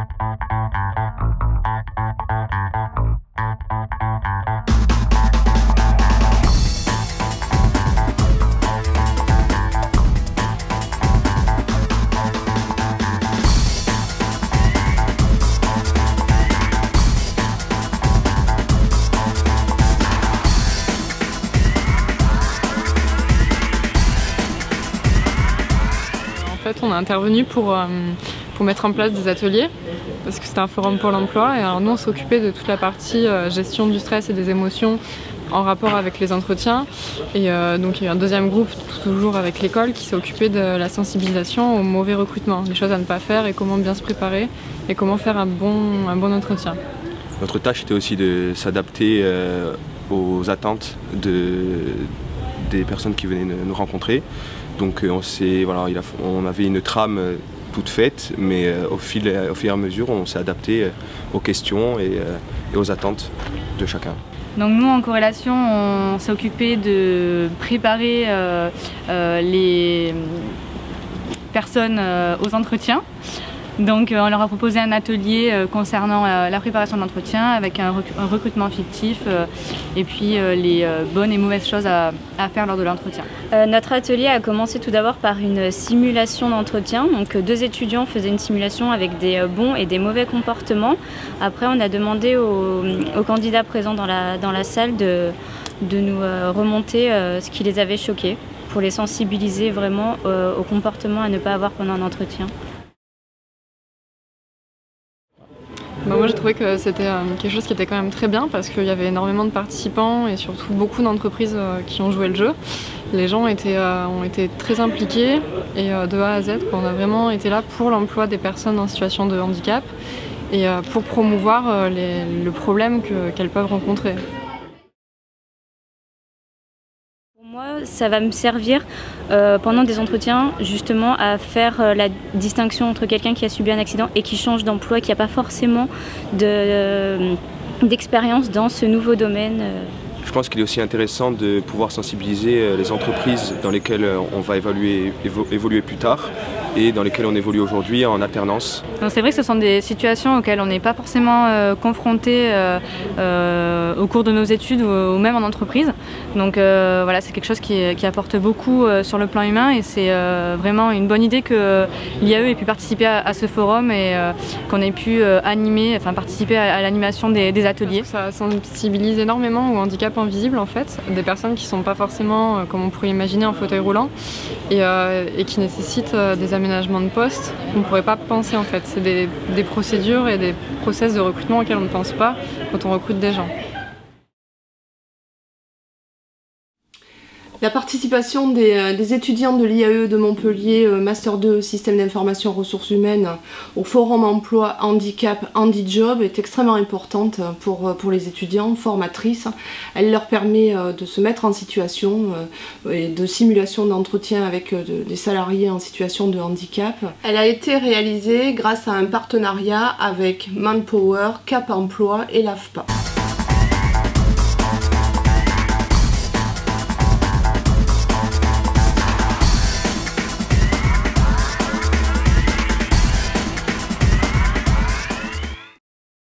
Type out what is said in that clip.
En fait, on est intervenu pour mettre en place des ateliers parce que c'était un forum pour l'emploi et alors nous on s'occupait de toute la partie gestion du stress et des émotions en rapport avec les entretiens et donc il y a eu un deuxième groupe toujours avec l'école qui s'est occupé de la sensibilisation au mauvais recrutement, les choses à ne pas faire et comment bien se préparer et comment faire un bon entretien. Notre tâche était aussi de s'adapter aux attentes des personnes qui venaient nous rencontrer. Donc on avait une trame toute faite, mais au fur et à mesure, on s'est adapté aux questions et aux attentes de chacun. Donc nous, en corrélation, on s'est occupé de préparer les personnes aux entretiens. Donc on leur a proposé un atelier concernant la préparation de l'entretien avec un recrutement fictif et puis les bonnes et mauvaises choses à faire lors de l'entretien. Notre atelier a commencé tout d'abord par une simulation d'entretien. Donc 2 étudiants faisaient une simulation avec des bons et des mauvais comportements. Après on a demandé aux candidats présents dans la salle de nous remonter ce qui les avait choqués pour les sensibiliser vraiment au comportement à ne pas avoir pendant un entretien. Moi j'ai trouvé que c'était quelque chose qui était quand même très bien parce qu'il y avait énormément de participants et surtout beaucoup d'entreprises qui ont joué le jeu. Les gens ont été très impliqués et de A à Z, on a vraiment été là pour l'emploi des personnes en situation de handicap et pour promouvoir le problème qu'elles peuvent rencontrer. Moi, ça va me servir pendant des entretiens justement à faire la distinction entre quelqu'un qui a subi un accident et qui change d'emploi, qui n'a pas forcément d'expérience dans ce nouveau domaine. Je pense qu'il est aussi intéressant de pouvoir sensibiliser les entreprises dans lesquelles on va évoluer plus tard et dans lesquelles on évolue aujourd'hui en alternance. C'est vrai que ce sont des situations auxquelles on n'est pas forcément confronté au cours de nos études ou même en entreprise. Donc voilà, c'est quelque chose qui apporte beaucoup sur le plan humain et c'est vraiment une bonne idée que l'IAE ait pu participer à ce forum et qu'on ait pu participer à l'animation des ateliers. Ça sensibilise énormément au handicap invisible en fait, des personnes qui ne sont pas forcément, comme on pourrait imaginer, en fauteuil roulant et qui nécessitent des aménagements de poste qu'on ne pourrait pas penser en fait. C'est des procédures et des process de recrutement auxquels on ne pense pas quand on recrute des gens. La participation des étudiants de l'IAE de Montpellier, Master 2, Système d'information ressources humaines, au Forum Emploi Handicap HandiJob est extrêmement importante pour les étudiants, formatrice. Elle leur permet de se mettre en situation et de simulation d'entretien avec des salariés en situation de handicap. Elle a été réalisée grâce à un partenariat avec Manpower, Cap Emploi et l'AFPA.